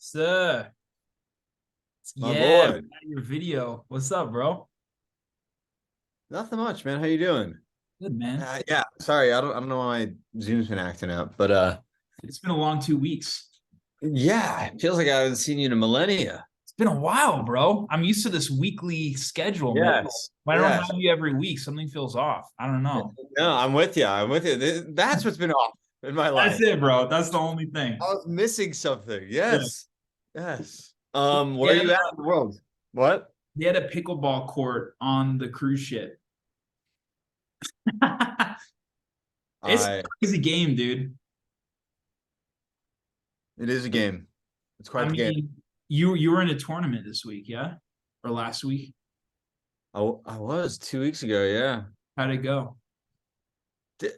Sir, My yeah, we boy. got your video. What's up, bro? Nothing much, man. How you doing? Good, man. Yeah. Sorry, I don't know why my Zoom's been acting up, but It's been a long 2 weeks. yeah, it feels like I haven't seen you in a millennia. It's been a while, bro. I'm used to this weekly schedule, man. Yes. When I don't Yes. have you every week, something feels off. I don't know. No, I'm with you. I'm with you. That's what's been off in my That's life. it, bro. That's the only thing. I was missing something. Yeah. Yes. Yes. They Where are had you at in the world? What? they had a pickleball court on the cruise ship. It's a I crazy game, dude. It is a game. It's I quite the game. mean, you were in a tournament this week, yeah? Or last week? I was 2 weeks ago, yeah. How'd it go?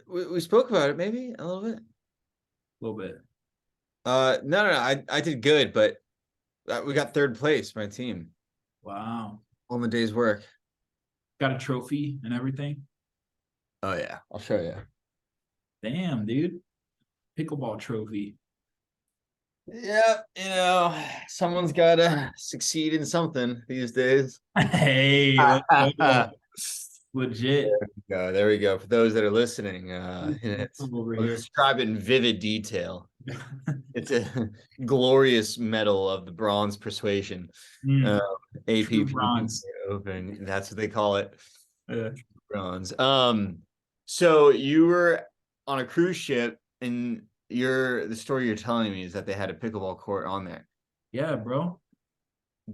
We spoke about it maybe a little bit. A little bit. No. I did good, but we got third place, my team, Wow. on the day's work. Got a trophy and everything. Oh yeah, I'll show you. Damn, dude. Pickleball trophy. Yeah, someone's got to succeed in something these days. Hey, let's go. There Legit. we go. There we go. For those that are listening, Over I'll here. describe it in vivid detail. It's a glorious medal of the bronze persuasion. Mm, Uh, true APP bronze. Open. That's what they call it. Yeah. Bronze. So you were on a cruise ship, and the story you're telling me is that they had a pickleball court on there. Yeah, bro.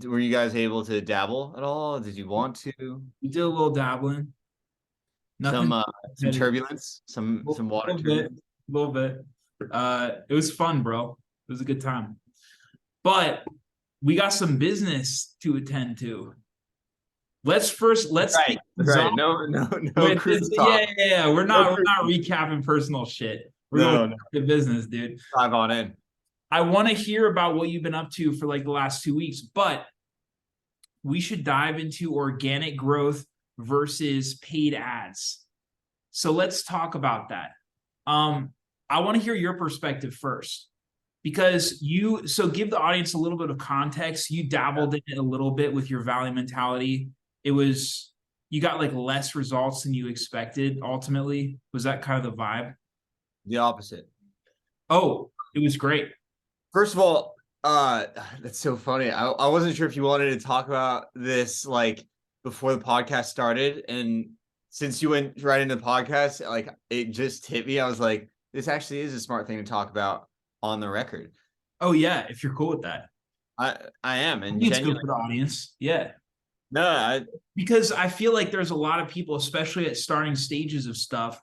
Were you guys able to dabble at all? Did you want to? We did a little dabbling. Some Nothing some headed. turbulence, some A water little bit. turbulence. A little bit. It was fun, bro. It was a good time. But we got some business to attend to. Let's Right, kick things right. off No with cruise yeah, talk. yeah, yeah. We're No not cruise. recapping personal shit. We're going No. to business, dude. Dive on in. I want to hear about what you've been up to for like the last 2 weeks, but we should dive into organic growth versus paid ads. So let's talk about that. I want to hear your perspective first because so give the audience a little bit of context. You dabbled in it a little bit with your value mentality. You got like less results than you expected ultimately. Was that kind of the vibe? The opposite. Oh, it was great. First of all, that's so funny. I wasn't sure if you wanted to talk about this like before the podcast started, and since you went right into the podcast, like it just hit me. I was like, this actually is a smart thing to talk about on the record. Oh yeah, if you're cool with that. I am, I and think it's good genuinely, for the audience. Yeah. no, Because I feel like there's a lot of people, especially at starting stages of stuff,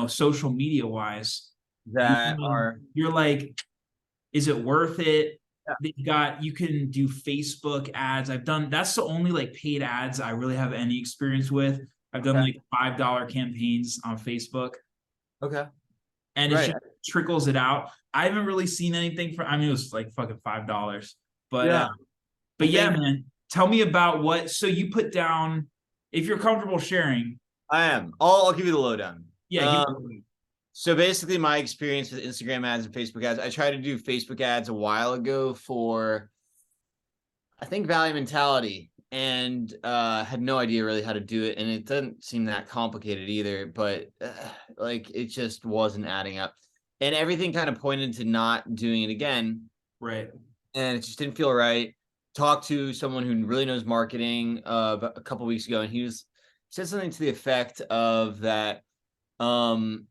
social media wise, that are you're like, is it worth it? yeah, You can do Facebook ads. That's the only like paid ads I really have any experience with. I've done okay, like $5 campaigns on Facebook okay, and it right, just trickles it out. I haven't really seen anything I mean, it was like fucking $5, yeah. I but yeah, think man, tell me about so you put down, if you're comfortable sharing. I am. I'll give you the lowdown. Yeah, So basically, my experience with Instagram ads and Facebook ads, I tried to do Facebook ads a while ago for, I think, Value Mentality, and had no idea really how to do it. And it doesn't seem that complicated either, but like it just wasn't adding up. And everything kind of pointed to not doing it again. right. And it just didn't feel right. Talked to someone who really knows marketing a couple weeks ago, and he said something to the effect of that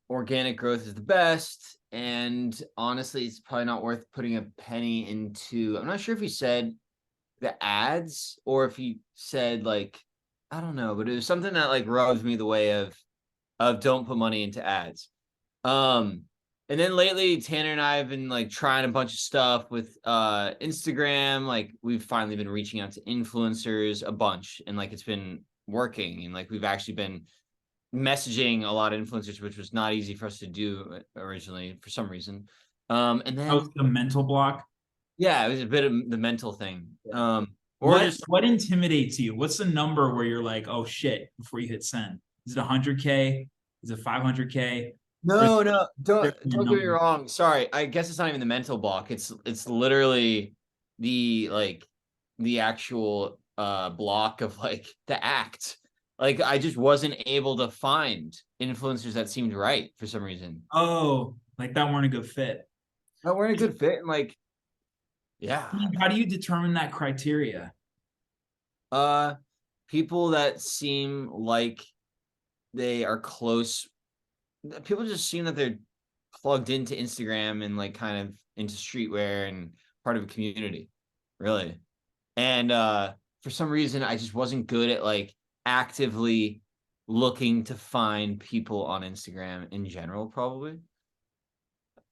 organic growth is the best, and honestly it's probably not worth putting a penny into. I'm not sure if he said the ads or if he said like, I don't know, but it was something that like rubs me the way of don't put money into ads. And then lately Tanner and I have been like trying a bunch of stuff with Instagram. Like we've finally been reaching out to influencers a bunch, and like it's been working, and like we've actually been messaging a lot of influencers, which was not easy for us to do originally for some reason. And That was then the mental block. yeah, it was a bit of the mental thing. Or What just what intimidates you? What's the number where you're like, oh shit, before you hit send? Is it 100K? Is it 500K? Or no, is there don't a get me number? wrong. Sorry, I guess it's not even the mental block. It's literally the actual block of like the act. Like I just wasn't able to find influencers that seemed right for some reason. Oh, like that weren't a good fit. That weren't a good fit. And like, yeah. How do you determine that criteria? Uh People that seem like they are close. People just seem that they're plugged into Instagram and like kind of into streetwear and part of a community, really. And for some reason I just wasn't good at like actively looking to find people on Instagram in general, probably.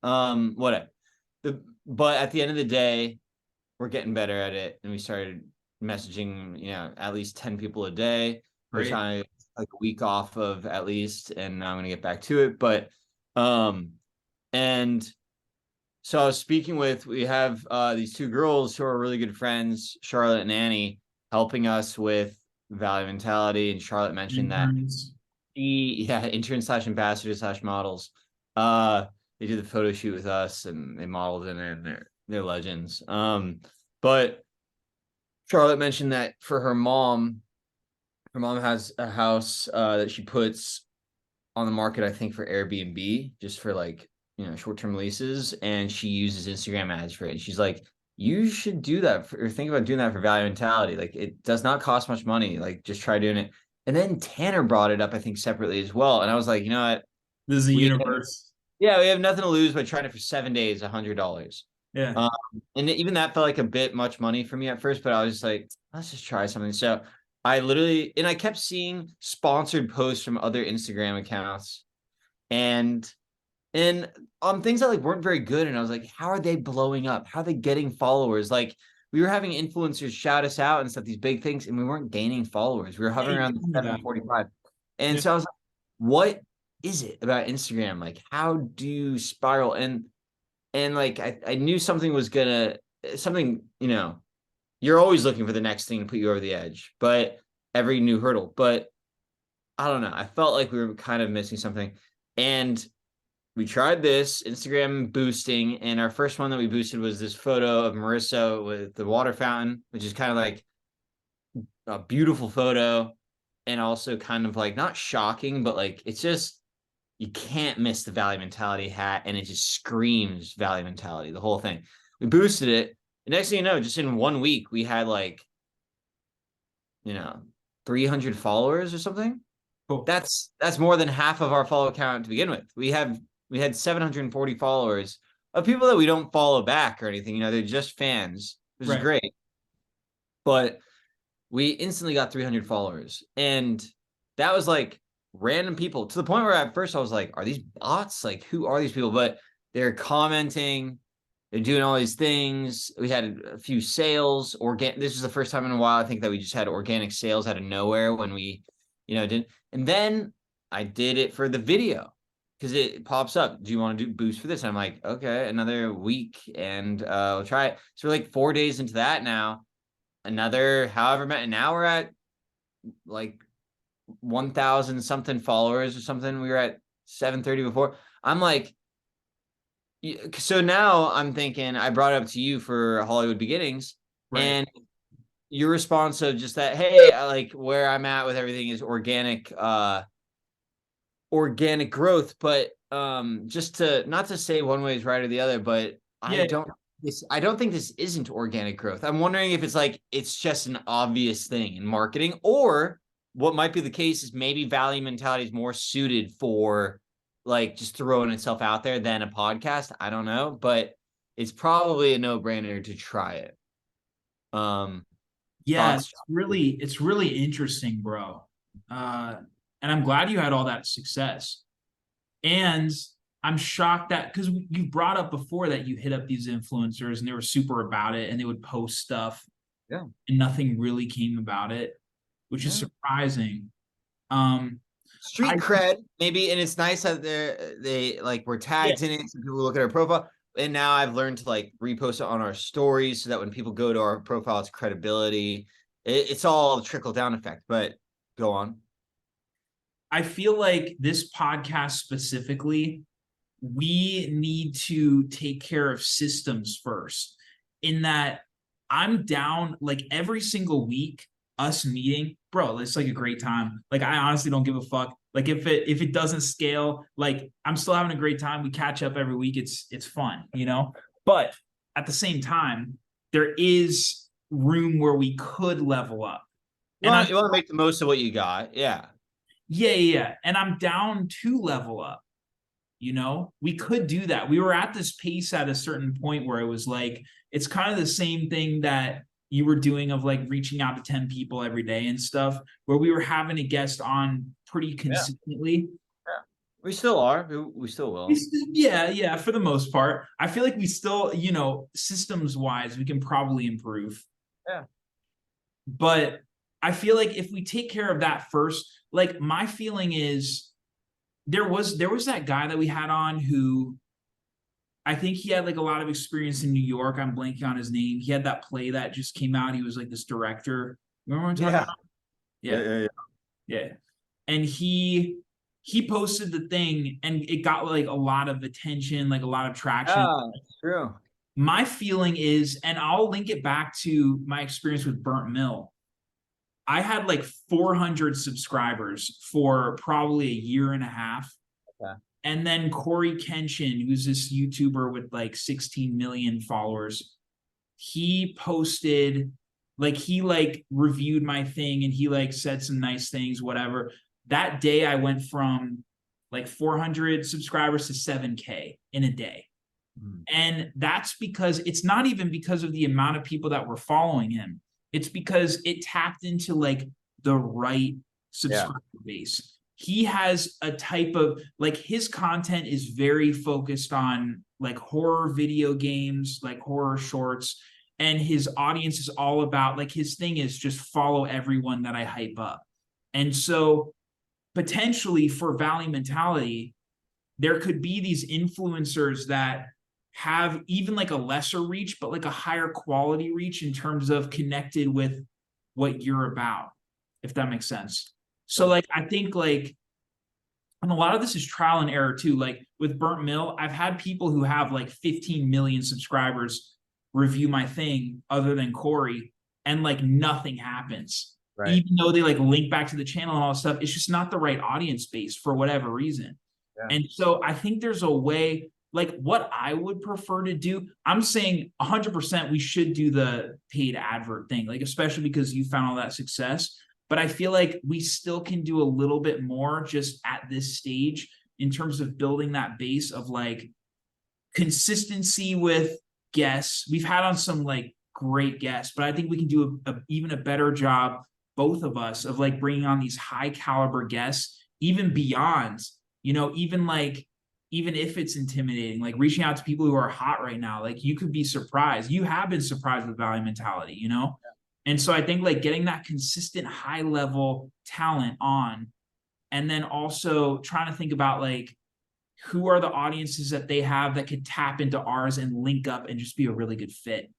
Whatever. But at the end of the day, we're getting better at it, and we started messaging, at least 10 people a day, which Right. I like a week off of at least, and now I'm gonna get back to it. But and so I was speaking with, we have these two girls who are really good friends, Charlotte and Annie, helping us with Value Mentality. And Charlotte mentioned that Interns. intern slash ambassador slash models. They did the photo shoot with us and they modeled in it, and they're legends. But Charlotte mentioned that for her mom has a house that she puts on the market, I think, for Airbnb, just for like, short-term leases, and she uses Instagram ads for it. And she's like, you should do that or think about doing that for Value Mentality. Like, it does not cost much money. Like, just try doing it. And then Tanner brought it up, I think, separately as well. And I was like, you know what? This is a We universe. we have nothing to lose by trying it for 7 days, $100. Yeah. Um, and even that felt like a bit much money for me at first, but I was just like, let's just try something. So I kept seeing sponsored posts from other Instagram accounts and on things that like weren't very good. And I was like, how are they blowing up? How are they getting followers? Like we were having influencers shout us out and stuff, these big things, and we weren't gaining followers. We were hovering around the 745. And Yeah. so I was like, what is it about Instagram? Like, how do you spiral? And like I knew something was gonna something, you're always looking for the next thing to put you over the edge, but every new hurdle. But I don't know. I felt like we were kind of missing something. And we tried this Instagram boosting, and our first one that we boosted was this photo of Marissa with the water fountain, which is kind of like a beautiful photo, and also kind of like not shocking, but like it's just you can't miss the Value Mentality hat, and it just screams Value Mentality, the whole thing. We boosted it. The next thing you know, just in 1 week, we had like, 300 followers or something. Cool. That's more than half of our follow count to begin with. We had 740 followers of people that we don't follow back or anything. They're just fans, which is Right. great. But we instantly got 300 followers, and that was like random people, to the point where at first I was like, are these bots? Like, who are these people? But they're commenting, they're doing all these things. We had a few sales. This is the first time in a while, I think, that we just had organic sales out of nowhere when we, didn't. And then I did it for the video because it pops up. Do you want to do boost for this? And I'm like, okay, another week, and we'll try it. So we're like 4 days into that now. Another however many, and now we're at like 1,000 something followers or something. We were at 730 before. I'm like, so now I'm thinking, I brought it up to you for Hollywood Beginnings, Right. and your response of just that, hey, like where I'm at with everything is organic growth. But just to not to say one way is right or the other, but Yeah. I don't think this isn't organic growth. I'm wondering if it's like it's just an obvious thing in marketing, or what might be the case is maybe Value Mentality is more suited for like just throwing itself out there than a podcast. I don't know, but it's probably a no-brainer to try it. Yeah, Thoughts? it's really interesting, bro. And I'm glad you had all that success. And I'm shocked that because you brought up before that you hit up these influencers and they were super about it and they would post stuff, Yeah. and nothing really came about it, which is surprising. Street cred, maybe, and it's nice that they like were tagged in it, so people look at our profile. And now I've learned to like repost it on our stories so that when people go to our profile, it's credibility. It's all trickle down effect. But go on. I feel like this podcast specifically, we need to take care of systems first, in that I'm down like every single week, us meeting, bro, it's like a great time. Like I honestly don't give a fuck. Like if it doesn't scale, like I'm still having a great time. We catch up every week. It's fun, you know? But at the same time, there is room where we could level up. You And I'm want to make the most of what you got. Yeah. yeah. And I'm down to level up. You know, we could do that. We were at this pace at a certain point where it was like, it's kind of the same thing that you were doing of like reaching out to 10 people every day and stuff, where we were having a guest on pretty consistently. Yeah. We still are. We still will. Yeah, for the most part. I feel like we still, you know, systems wise, we can probably improve. Yeah. But I feel like if we take care of that first, like my feeling is there was that guy that we had on who I think he had like a lot of experience in New York. I'm blanking on his name. He had that play that just came out. He was like this director. Remember what I'm talking about? Yeah. And he posted the thing and it got like a lot of attention, like a lot of traction. Yeah, true. My feeling is, and I'll link it back to my experience with Burnt Mill. I had like 400 subscribers for probably a year and a half. Okay. And then Corey Kenshin, who's this YouTuber with like 16 million followers, he posted, like, he like reviewed my thing and he like said some nice things, whatever. That day I went from like 400 subscribers to 7K in a day. And that's because it's not even because of the amount of people that were following him. It's because it tapped into like the right subscriber base. He has a type of like his content is very focused on like horror video games, like horror shorts, and his audience is all about like his thing is just follow everyone that I hype up. And so potentially for Valley Mentality, there could be these influencers that have even like a lesser reach, but like a higher quality reach in terms of connected with what you're about, if that makes sense. So like, I think like, and a lot of this is trial and error too. Like with Burnt Mill, I've had people who have like 15 million subscribers review my thing other than Corey, and like nothing happens. Right. Even though they like link back to the channel and all that stuff, it's just not the right audience base for whatever reason. Yeah. And so I think there's a way, like what I would prefer to do, I'm saying 100% we should do the paid advert thing, like especially because you found all that success. But I feel like we still can do a little bit more just at this stage in terms of building that base of like consistency with guests. We've had on some like great guests, but I think we can do even a better job, both of us, of like bringing on these high caliber guests, even beyond, you know, even if it's intimidating, like reaching out to people who are hot right now, like you could be surprised. You have been surprised with Valley Mentality, you know? Yeah. And so I think like getting that consistent high level talent on, and then also trying to think about like, who are the audiences that they have that could tap into ours and link up and just be a really good fit.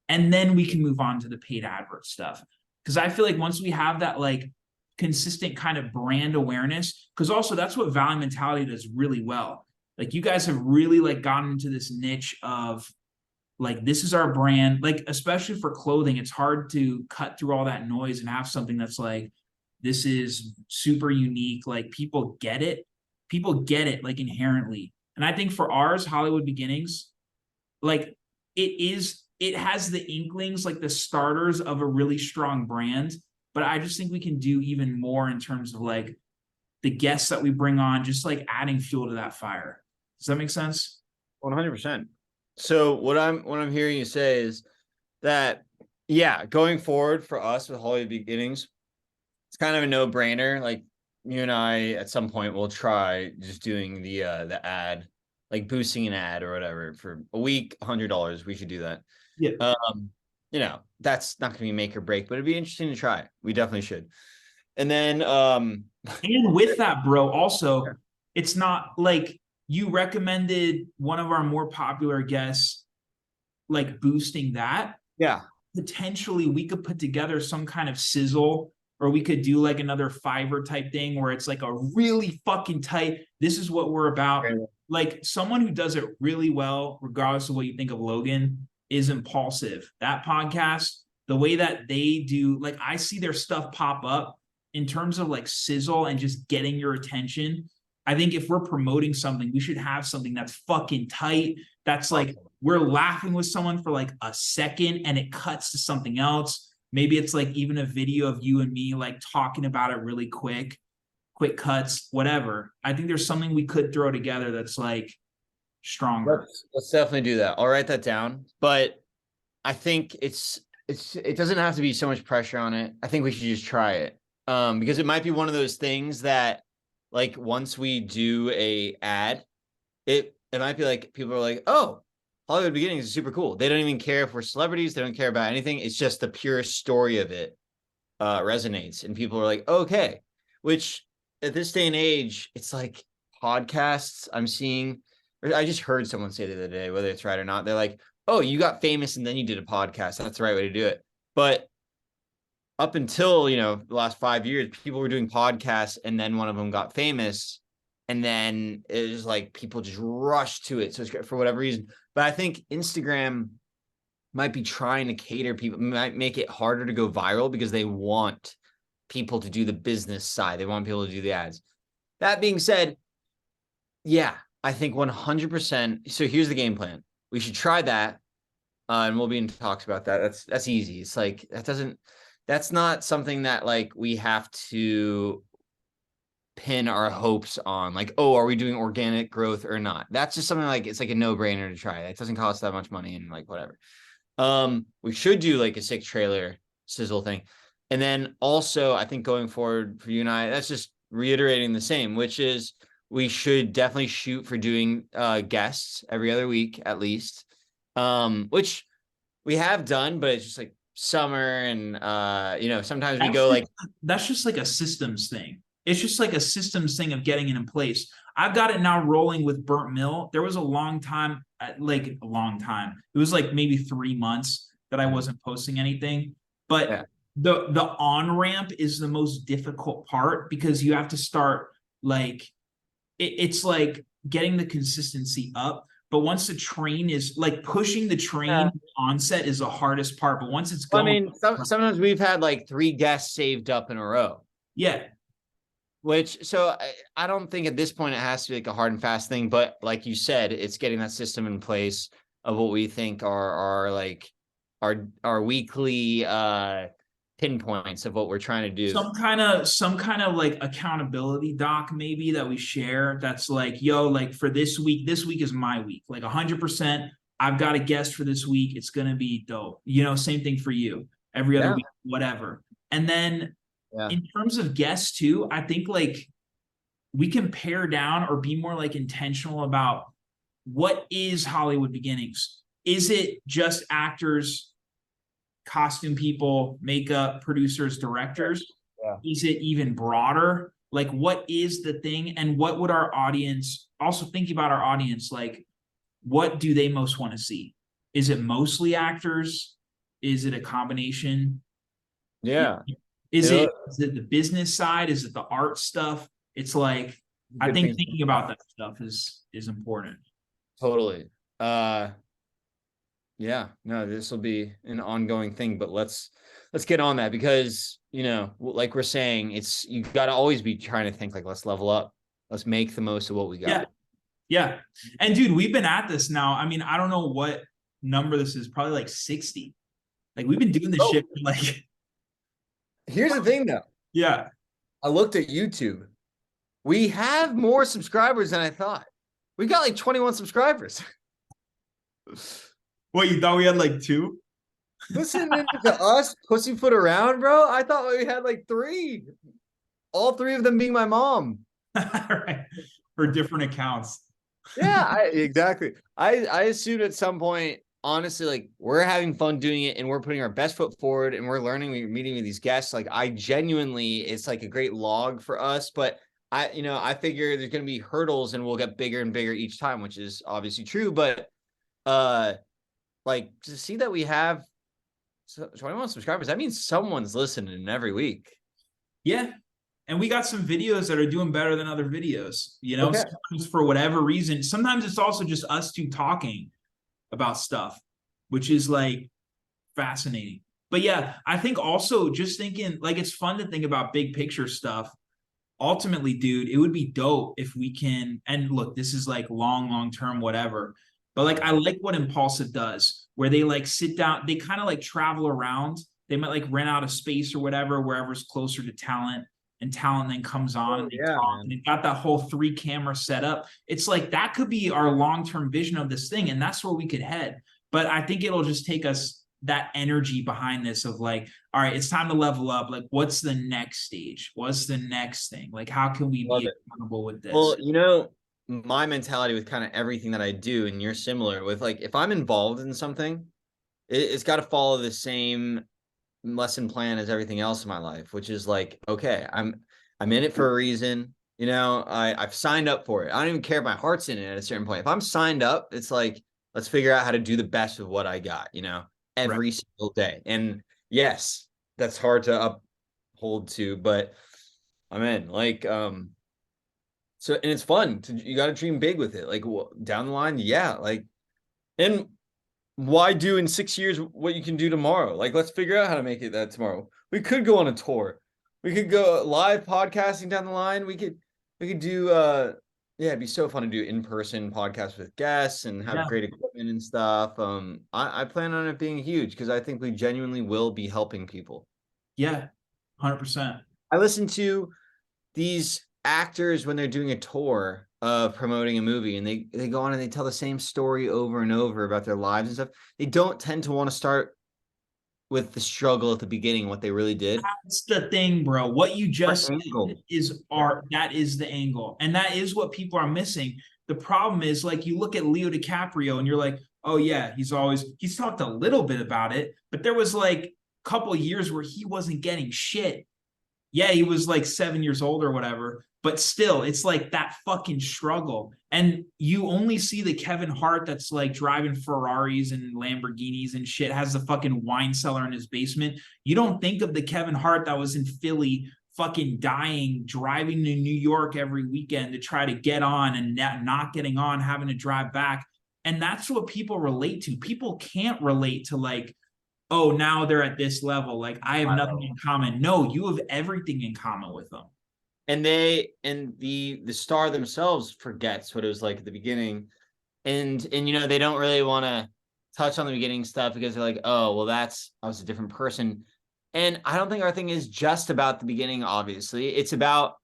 And then we can move on to the paid advert stuff. Because I feel like once we have that like consistent kind of brand awareness, because also that's what Valley Mentality does really well. Like you guys have really like gotten into this niche of like, this is our brand, like, especially for clothing, it's hard to cut through all that noise and have something that's like, this is super unique. Like people get it like inherently. And I think for ours, Hollywood Beginnings, like it has the inklings, like the starters of a really strong brand, but I just think we can do even more in terms of like the guests that we bring on, just like adding fuel to that fire. Does that make sense? 100%. So what I'm hearing you say is that, yeah, going forward for us with Hollywood Beginnings, it's kind of a no-brainer. Like you and I at some point will try just doing the ad, like boosting an ad or whatever for a week, $100. We should do that. Yeah. You know, that's not gonna be make or break, but it'd be interesting to try. We definitely should. And then and with that, bro, also it's not like you recommended one of our more popular guests, like boosting that. Yeah. Potentially we could put together some kind of sizzle, or we could do like another Fiverr type thing where it's like a really fucking tight, this is what we're about. Okay. Like someone who does it really well, regardless of what you think of Logan, is Impulsive. That podcast, the way that they do, like I see their stuff pop up in terms of like sizzle and just getting your attention. I think if we're promoting something, we should have something that's fucking tight. That's like we're laughing with someone for like a second and it cuts to something else. Maybe it's like even a video of you and me like talking about it really quick cuts, whatever. I think there's something we could throw together that's like stronger. Let's definitely do that. I'll write that down. But I think it doesn't have to be so much pressure on it. I think we should just try it. Because it might be one of those things that like once we do a ad, it might be like people are like, oh, Hollywood Beginnings is super cool. They don't even care if we're celebrities. They don't care about anything. It's just the pure story of it resonates. And people are like, okay, which at this day and age, it's like podcasts I'm seeing, or I just heard someone say the other day, whether it's right or not, they're like, oh, you got famous and then you did a podcast. That's the right way to do it. But up until, you know, the last 5 years, people were doing podcasts and then one of them got famous. And then it was like people just rushed to it. So it's great for whatever reason. But I think Instagram might be trying to cater people, might make it harder to go viral because they want people to do the business side. They want people to do the ads. That being said, yeah, I think 100%. So here's the game plan. We should try that. And we'll be in talks about that. That's easy. It's like, that's not something that like we have to pin our hopes on, like, oh, are we doing organic growth or not? That's just something like, it's like a no-brainer to try. It doesn't cost that much money and like whatever. We should do like a 6-trailer sizzle thing. And then also I think going forward for you and I, that's just reiterating the same, which is we should definitely shoot for doing guests every other week at least, which we have done, but it's just like summer and you know, sometimes we go like, that's just like a systems thing. It's just like a systems thing of getting it in place. I've got it now rolling with Burnt Mill. There was a long time, like a long time. It was like maybe 3 months that I wasn't posting anything. But yeah. the on-ramp is the most difficult part because you have to start like it's like getting the consistency up. But once the train is like pushing the train onset is the hardest part. But once it's going, I mean, sometimes we've had like 3 guests saved up in a row. yeah. Which, so I don't think at this point it has to be like a hard and fast thing, but like you said, it's getting that system in place of what we think are like our weekly pinpoints of what we're trying to do. Some kind of like accountability doc maybe that we share that's like, yo, like for this week is my week, like 100%. I've got a guest for this week. It's gonna be dope. You know, same thing for you. Every other week, whatever. And then in terms of guests too, I think like we can pare down or be more like intentional about what is Hollywood Beginnings. Is it just actors, costume people, makeup, producers, directors? Yeah. Is it even broader? Like what is the thing? And what would our audience, also thinking about our audience, like what do they most want to see? Is it mostly actors? Is it a combination? Yeah. Is it the business side? Is it the art stuff? It's like, I think thinking about that stuff is important. Totally. Yeah, no, this will be an ongoing thing, but let's get on that because, you know, like we're saying, you got to always be trying to think like, let's level up. Let's make the most of what we got. Yeah. Yeah. And dude, we've been at this now. I mean, I don't know what number this is, probably like 60. Like we've been doing this shit for like. Here's the thing though. Yeah. I looked at YouTube. We have more subscribers than I thought. We got like 21 subscribers. What, you thought we had like 2? Listening to us pussyfoot around, bro. I thought we had like 3. All 3 of them being my mom. Right. For different accounts. Yeah, exactly. I assumed at some point, honestly, like we're having fun doing it and we're putting our best foot forward and we're learning, we're meeting with these guests. Like I genuinely, it's like a great log for us, but I figure there's going to be hurdles and we'll get bigger and bigger each time, which is obviously true. But like to see that we have 21 subscribers, that means someone's listening every week. Yeah. And we got some videos that are doing better than other videos, you know, sometimes for whatever reason. Sometimes it's also just us 2 talking about stuff. which is like fascinating. But yeah, I think also just thinking like it's fun to think about big picture stuff. Ultimately, dude, it would be dope if we can. And look, this is like long term, whatever. But like, I like what Impulsive does, where they like sit down, they kind of like travel around. They might like rent out a space or whatever, wherever's closer to talent, and talent then comes on and they Yeah, talk. man. And they've got that whole 3 camera setup. It's like that could be our long term vision of this thing, and that's where we could head. But I think it'll just take us that energy behind this of like, all right, it's time to level up. Like, what's the next stage? What's the next thing? Like, how can we Love be it. accountable with this? Well, my mentality with kind of everything that I do, and you're similar with like if I'm involved in something, it's got to follow the same lesson plan as everything else in my life, which is like, okay, I'm in it for a reason. I've signed up for it. I don't even care if my heart's in it at a certain point. If I'm signed up, it's like, let's figure out how to do the best with what I got, Right. every single day. And yes, that's hard to uphold to, but I'm in. So and it's fun. You got to dream big with it. Like down the line, yeah. And why do in 6 years what you can do tomorrow? Like, let's figure out how to make it that tomorrow. We could go on a tour. We could go live podcasting down the line. We could do yeah, it'd be so fun to do in-person podcasts with guests and have Yeah. great equipment and stuff. I plan on it being huge because I think we genuinely will be helping people. Yeah. 100%. I listen to these actors when they're doing a tour of promoting a movie and they go on and they tell the same story over and over about their lives and stuff. They don't tend to want to start with the struggle at the beginning, what they really did. That's the thing, bro. What you just Angle. said is art. That is the angle. And that is what people are missing. The problem is like you look at Leo DiCaprio and you're like, oh yeah, he's talked a little bit about it, but there was like a couple of years where he wasn't getting shit. Yeah, he was like 7 years old or whatever, but still, it's like that fucking struggle. And you only see the Kevin Hart that's like driving Ferraris and Lamborghinis and shit, has the fucking wine cellar in his basement. You don't think of the Kevin Hart that was in Philly fucking dying, driving to New York every weekend to try to get on and not getting on, having to drive back. And that's what people relate to. People can't relate to like, oh, now they're at this level. Like I have nothing in common. No, you have everything in common with them. And the star themselves forgets what it was like at the beginning. And they don't really want to touch on the beginning stuff because they're like, oh, well, I was a different person. And I don't think our thing is just about the beginning, obviously. It's about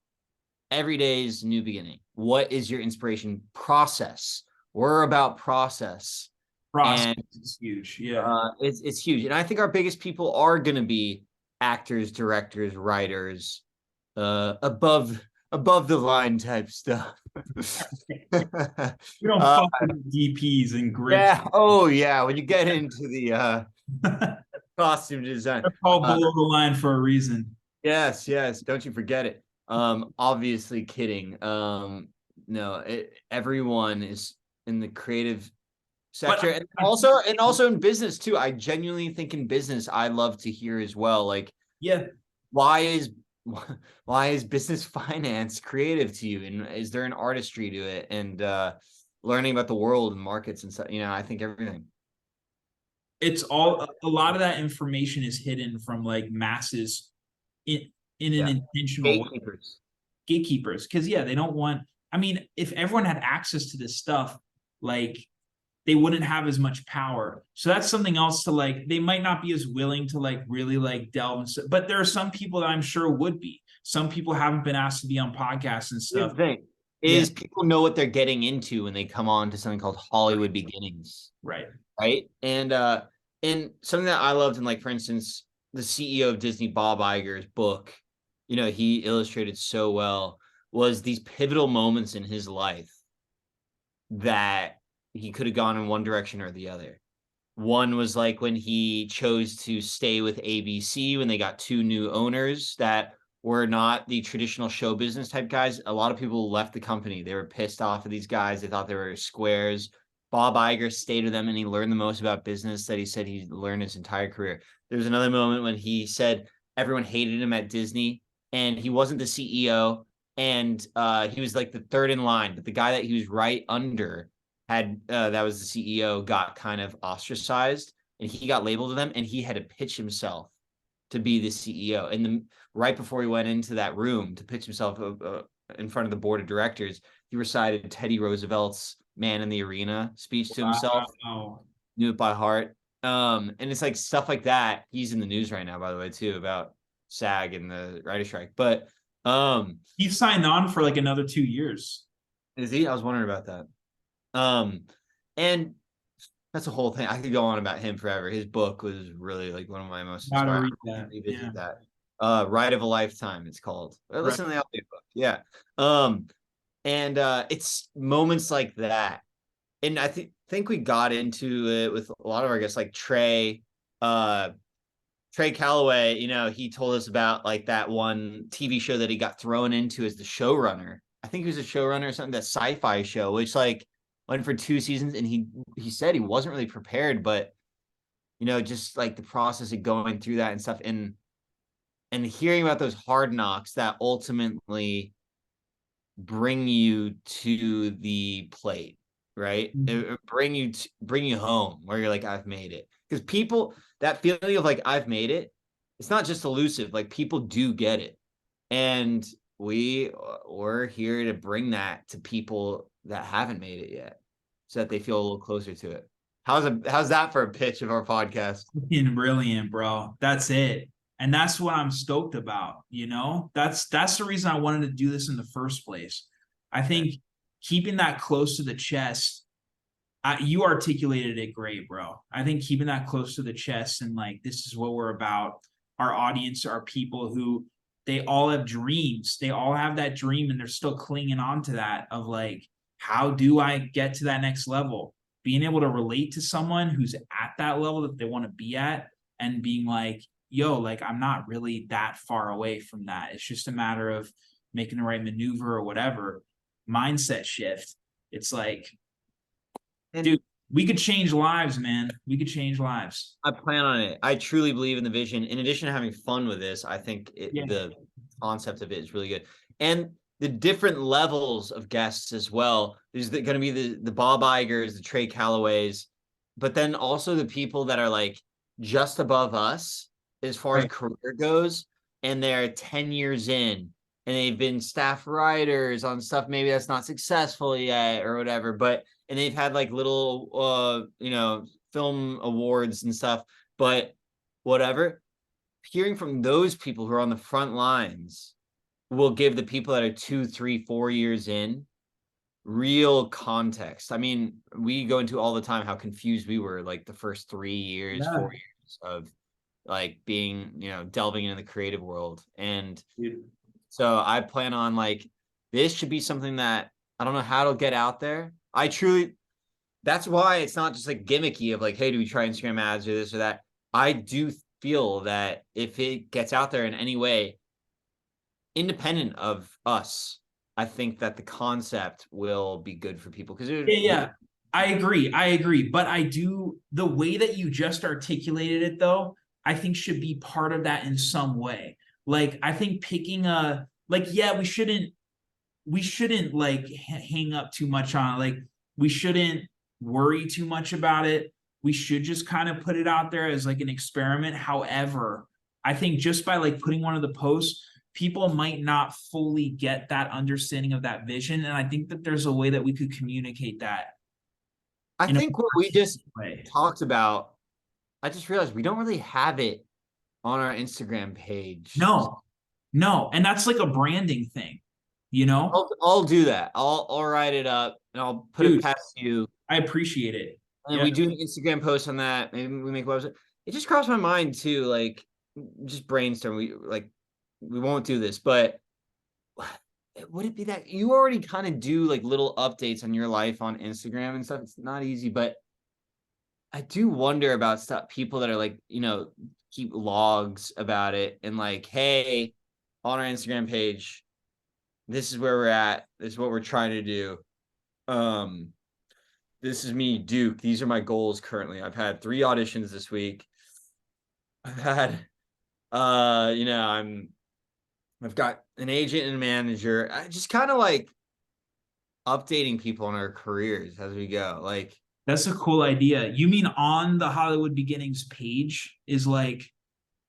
every day's new beginning. What is your inspiration process? We're about process. Process is huge. Yeah. It's huge. And I think our biggest people are going to be actors, directors, writers, above the line type stuff. We don't fuck with DPs and grips. Yeah. Oh yeah. When you get into the costume design, they're called below the line for a reason. Yes. Don't you forget it. Obviously kidding. No, everyone is in the creative sector, and also in business too. I genuinely think in business, I love to hear as well. Like, yeah, why is business finance creative to you, and is there an artistry to it, and learning about the world and markets and stuff. I think everything. It's all a lot of that information is hidden from like masses in an intentional gatekeepers. Gatekeepers, because they don't want. I mean, if everyone had access to this stuff, like they wouldn't have as much power. So that's something else to like, they might not be as willing to like really like delve into, but there are some people that I'm sure would be. Some people haven't been asked to be on podcasts and stuff. The thing is people know what they're getting into when they come on to something called Hollywood Beginnings. Right. And something that I loved, and like, for instance, the CEO of Disney, Bob Iger's book, he illustrated so well, was these pivotal moments in his life that he could have gone in one direction or the other. One was like when he chose to stay with ABC when they got 2 new owners that were not the traditional show business type guys. A lot of people left the company. They were pissed off of these guys. They thought they were squares. Bob Iger stayed with them and he learned the most about business that he said he learned his entire career. There was another moment when he said everyone hated him at Disney and he wasn't the CEO, and he was like the third in line, but the guy that he was right under that was the CEO, got kind of ostracized, and he got labeled to them, and he had to pitch himself to be the CEO. And right before he went into that room to pitch himself in front of the board of directors, he recited Teddy Roosevelt's "Man in the Arena" speech to himself. Wow. Knew it by heart. And it's like stuff like that. He's in the news right now, by the way, too, about SAG and the writer strike. But He signed on for like another 2 years. is he? I was wondering about that. And that's a whole thing. I could go on about him forever. His book was really like one of my most Gotta inspiring. read that. Revisit Yeah. that. Ride of a Lifetime, it's called. Listen to the audio book. Yeah. And it's moments like that. And I think we got into it with a lot of our guests, like Trey Calloway. He told us about like that one TV show that he got thrown into as the showrunner. I think he was a showrunner or something, that sci-fi show, which like went for 2 seasons, and he said he wasn't really prepared, but just like the process of going through that and stuff, and hearing about those hard knocks that ultimately bring you to the plate, right? Mhm. Bring you home where you're like, I've made it. Because people, that feeling of like, I've made it, it's not just elusive. Like, people do get it. And we're here to bring that to people that haven't made it yet, so that they feel a little closer to it. How's that for a pitch of our podcast? Fucking brilliant, bro. That's it. And that's what I'm stoked about. That's the reason I wanted to do this in the first place. I think keeping that close to the chest, you articulated it great, bro. I think keeping that close to the chest and like this is what we're about. Our audience are people who they all have dreams. They all have that dream and they're still clinging on to that of like, how do I get to that next level? Being able to relate to someone who's at that level that they want to be at and being like, yo, like I'm not really that far away from that. It's just a matter of making the right maneuver or whatever. Mindset shift. It's like, And dude, we could change lives, man. We could change lives. I plan on it. I truly believe in the vision. In addition to having fun with this, I think Yeah. the concept of it is really good. And the different levels of guests as well. There's going to be the Bob Igers, the Trey Callaways, but then also the people that are like just above us as far as career goes, and they're 10 years in, and they've been staff writers on stuff maybe that's not successful yet or whatever, and they've had like little film awards and stuff, but whatever. Hearing from those people who are on the front lines will give the people that are 2, 3, 4 years in real context. I mean, we go into all the time how confused we were like the first 3 years, Yeah. 4 years of like being, delving into the creative world. And Dude. so I plan on like, this should be something that I don't know how to get out there. That's why it's not just like gimmicky of like, hey, do we try Instagram ads or this or that? I do feel that if it gets out there in any way, independent of us, I think that the concept will be good for people because Yeah. I agree. But the way that you just articulated it though, I think should be part of that in some way. Like, I think picking yeah, we shouldn't like hang up too much on it. Like, we shouldn't worry too much about it. We should just kind of put it out there as like an experiment. However, I think just by like putting one of the posts, people might not fully get that understanding of that vision. And I think that there's a way that we could communicate that. I think what we just way. talked about, I just realized we don't really have it on our Instagram page. No. And that's like a branding thing, you know? I'll do that. I'll write it up and I'll put it Dude, past you. I appreciate it. And Yeah. we do an Instagram post on that. Maybe we make a website. It just crossed my mind too, like just brainstorm. We won't do this, but would it be that you already kind of do like little updates on your life on Instagram and stuff? It's not easy, but I do wonder about stuff, people that are like, keep logs about it and like, hey, on our Instagram page, this is where we're at. This is what we're trying to do. This is me, Duke. These are my goals currently. I've had 3 auditions this week. I've had, I've got an agent and a manager. I just kind of like updating people on our careers as we go. Like, That's a cool idea. You mean on the Hollywood Beginnings page is like,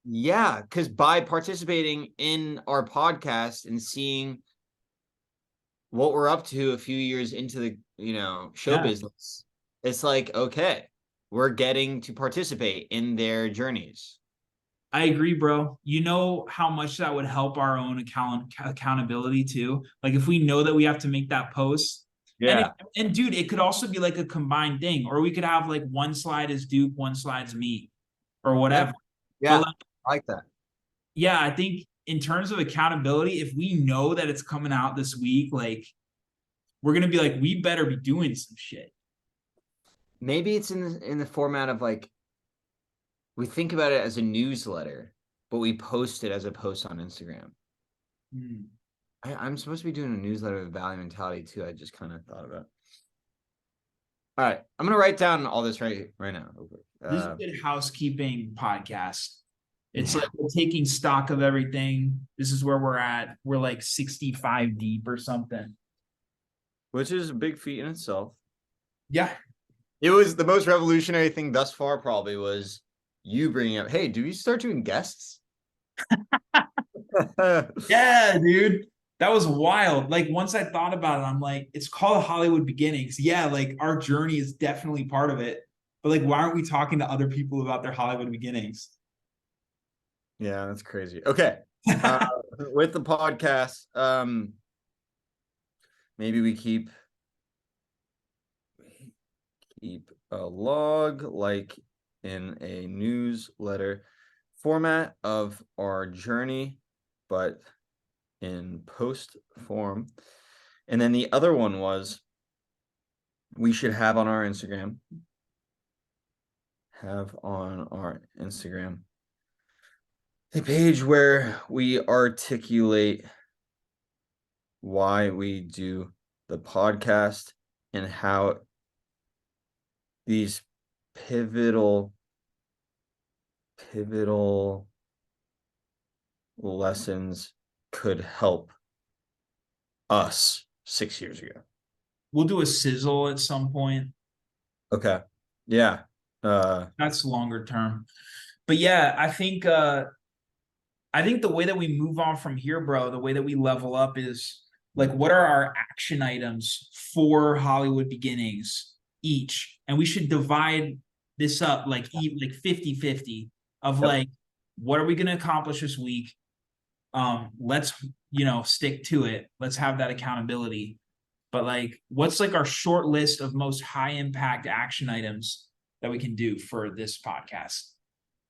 yeah, because by participating in our podcast and seeing what we're up to a few years into the, show yeah, business, it's like, okay, we're getting to participate in their journeys. I agree, bro. You know how much that would help our own accountability too. Like if we know that we have to make that post, Yeah. and dude, it could also be like a combined thing, or we could have like one slide is Duke, one slide's me, or Yeah. whatever. But Yeah. like, I like that. yeah, I think in terms of accountability, if we know that it's coming out this week, like we're gonna be like, we better be doing some shit. Maybe it's in the format of like, we think about it as a newsletter, but we post it as a post on Instagram. Hmm. I'm supposed to be doing a newsletter of value mentality too. I just kind of thought about. All right, I'm gonna write down all this right now. This is a good housekeeping podcast. It's Yeah. like we're taking stock of everything. This is where we're at. We're like 65 deep or something. Which is a big feat in itself. Yeah. It was the most revolutionary thing thus far, probably, was you bringing up, hey, do we start doing guests? Yeah, dude. That was wild. Like once I thought about it, I'm like, it's called Hollywood Beginnings. Yeah, like our journey is definitely part of it. But like, why aren't we talking to other people about their Hollywood beginnings? Yeah, that's crazy. Okay. With the podcast, maybe we keep a log, like in a newsletter format of our journey, but in post form. And then the other one was, we should have on our Instagram a page where we articulate why we do the podcast and how these pivotal lessons could help us 6 years ago. We'll do a sizzle at some point. Okay. Yeah. That's longer term. But yeah, I think the way that we move on from here, bro, the way that we level up is like, what are our action items for Hollywood Beginnings each? And we should divide this up like 50-50 of Yep. like, what are we going to accomplish this week? Let's, stick to it. Let's have that accountability. But like, what's like our short list of most high impact action items that we can do for this podcast?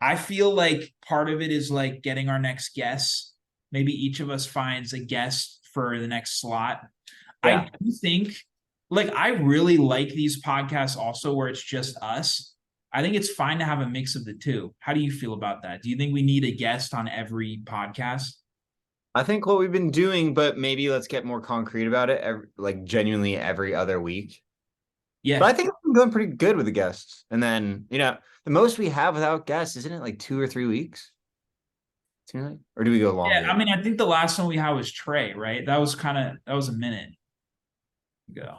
I feel like part of it is like getting our next guest. Maybe each of us finds a guest for the next slot. Yeah. I do think, like, I really like these podcasts also where it's just us. I think it's fine to have a mix of the two. How do you feel about that? Do you think we need a guest on every podcast? I think what we've been doing, but maybe let's get more concrete about it, like genuinely every other week. Yeah. But I think I'm doing pretty good with the guests. And then, the most we have without guests, isn't it like 2 or 3 weeks? Or do we go longer? Yeah, I mean, I think the last one we had was Trey, right? That was a minute ago.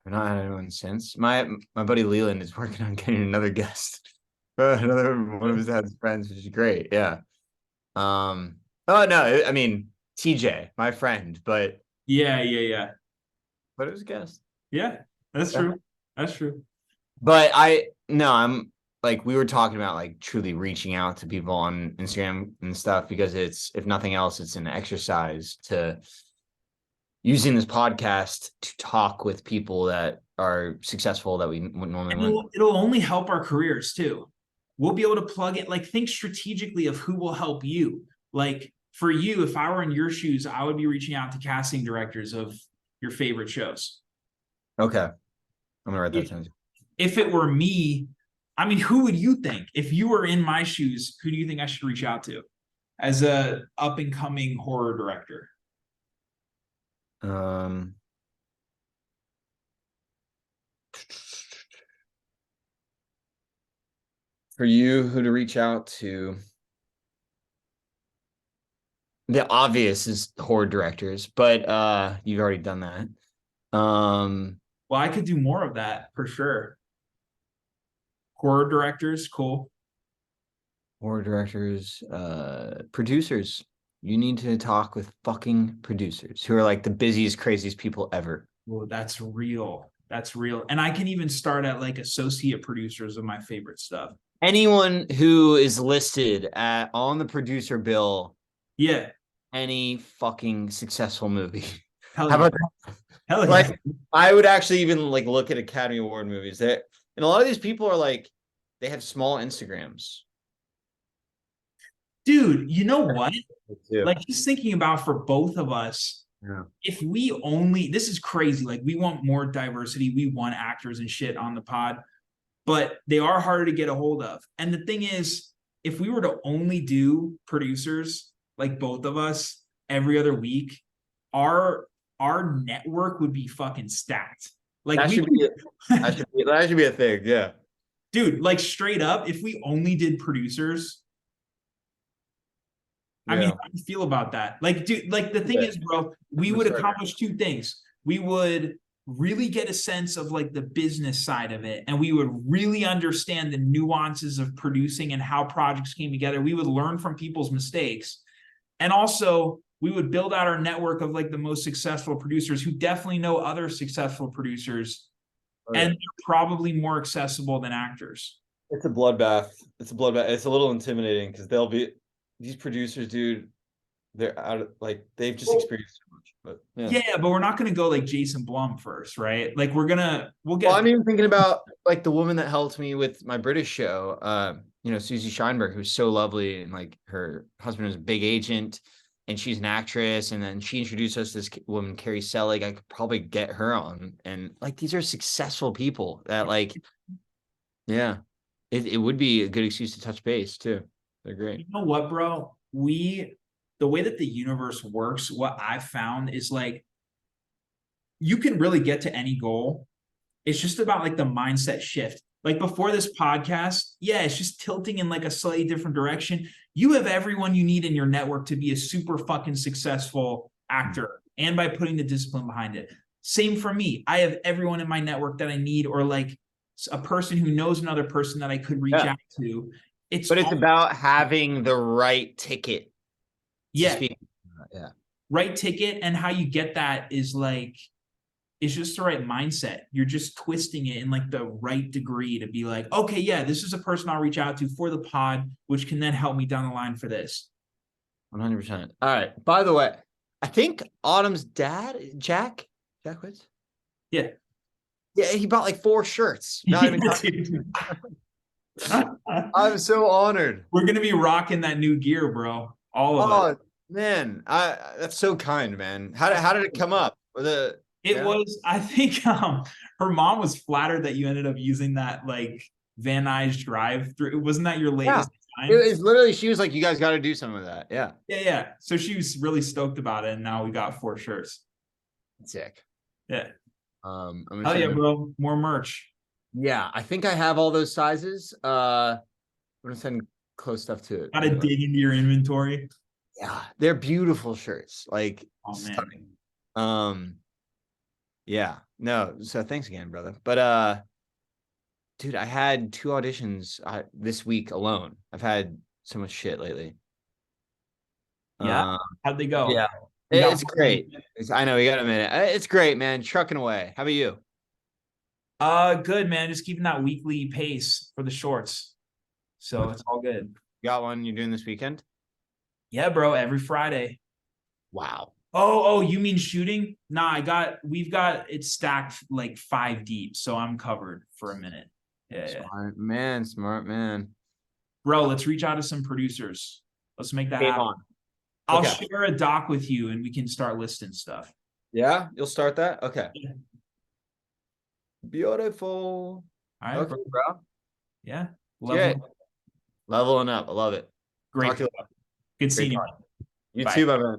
I've not had anyone since. My buddy Leland is working on getting another guest. Another one of his dad's friends, which is great. Yeah. Oh no, I mean TJ, my friend, but Yeah. it was a guest. Yeah, that's true. That's true. But I'm like, we were talking about like truly reaching out to people on Instagram and stuff, because it's, if nothing else, it's an exercise to using this podcast to talk with people that are successful that we would normally wouldn't. It'll only help our careers too. We'll be able to plug it, like think strategically of who will help you. Like for you, if I were in your shoes, I would be reaching out to casting directors of your favorite shows. Okay. I'm gonna write that down. If it were me, I mean, who would you think? If you were in my shoes, who do you think I should reach out to as a up and coming horror director? For you, who to reach out to? The obvious is horror directors, but you've already done that. Well, I could do more of that for sure. Horror directors, cool. Horror directors, producers. You need to talk with fucking producers who are like the busiest, craziest people ever. Well, that's real. That's real. And I can even start at like associate producers of my favorite stuff. Anyone who is listed on the producer bill, Yeah. any fucking successful movie. Hell How yeah. about Hell yeah. like I would actually even like look at Academy Award movies. That and a lot of these people are like they have small Instagrams. Dude, you know what? Too. Like just thinking about for both of us, Yeah. if we only, this is crazy. Like we want more diversity. We want actors and shit on the pod, but they are harder to get a hold of. And the thing is, if we were to only do producers, like both of us, every other week, our network would be fucking stacked. Like That we should be that should be a thing. Yeah. dude, like straight up, if we only did producers, I mean, Yeah. how do you feel about that? Like, dude, like the thing Yeah. is, bro, we I'm would sorry. accomplish two things. We would really get a sense of like the business side of it, and we would really understand the nuances of producing and how projects came together. We would learn from people's mistakes. And also, we would build out our network of like the most successful producers who definitely know other successful producers, Oh, yeah. and they're probably more accessible than actors. It's a bloodbath. It's a bloodbath. It's a little intimidating because they'll be these producers, dude. They're out of like they've just experienced so much. But Yeah, but we're not going to go like Jason Blum first, right? Like we'll get. Well, I'm even thinking about like the woman that helped me with my British show, Susie Scheinberg, who's so lovely, and like her husband is a big agent, and she's an actress, and then she introduced us to this woman, Carrie Selig. I could probably get her on, and like these are successful people that like, yeah, it would be a good excuse to touch base too. They're great. You know what, bro? The way that the universe works, what I've found is like you can really get to any goal. It's just about like the mindset shift. Like before this podcast, yeah, it's just tilting in like a slightly different direction. You have everyone you need in your network to be a super fucking successful actor, and by putting the discipline behind it. Same for me. I have everyone in my network that I need, or like a person who knows another person that I could reach out to. It's about having the right ticket. Yeah. Yeah. Right ticket, and how you get that is like it's just the right mindset. You're just twisting it in like the right degree to be like, okay, yeah, this is a person I'll reach out to for the pod, which can then help me down the line for this. 100%. All right. By the way, I think Autumn's dad, Jack Witz. Yeah. Yeah, he bought like 4 shirts. Not even I'm so honored. We're gonna be rocking that new gear, bro. All of us. Oh man, that's so kind, man. How did it come up? Was, I think her mom was flattered that you ended up using that like Van Nuys drive through. Wasn't that your latest design? It was literally, she was like, you guys got to do something with that. Yeah. Yeah. So she was really stoked about it, and now we got 4 shirts. Sick. Yeah. I'm Oh yeah, bro. More merch. Yeah, I think I have all those sizes. I'm gonna send close stuff to it. Gotta dig into your inventory. Yeah, they're beautiful shirts. Like stunning. Yeah, no. So thanks again, brother. But dude, I had 2 auditions this week alone. I've had so much shit lately. Yeah. How'd they go? Yeah, it's great. I know we got a minute. It's great, man. Trucking away. How about you? Good, man. Just keeping that weekly pace for the shorts. So it's all good. Got one you're doing this weekend? Yeah, bro. Every Friday. Wow. Oh, you mean shooting? Nah, we've got it stacked like 5 deep, so I'm covered for a minute. Yeah. Smart man. Bro, let's reach out to some producers. Let's make that happen. I'll share a doc with you and we can start listing stuff. Yeah, you'll start that? Okay. Yeah. Beautiful. All right, okay, bro. Yeah. Leveling up. I love it. Great. Talk to you later. Good seeing you. You too, my man.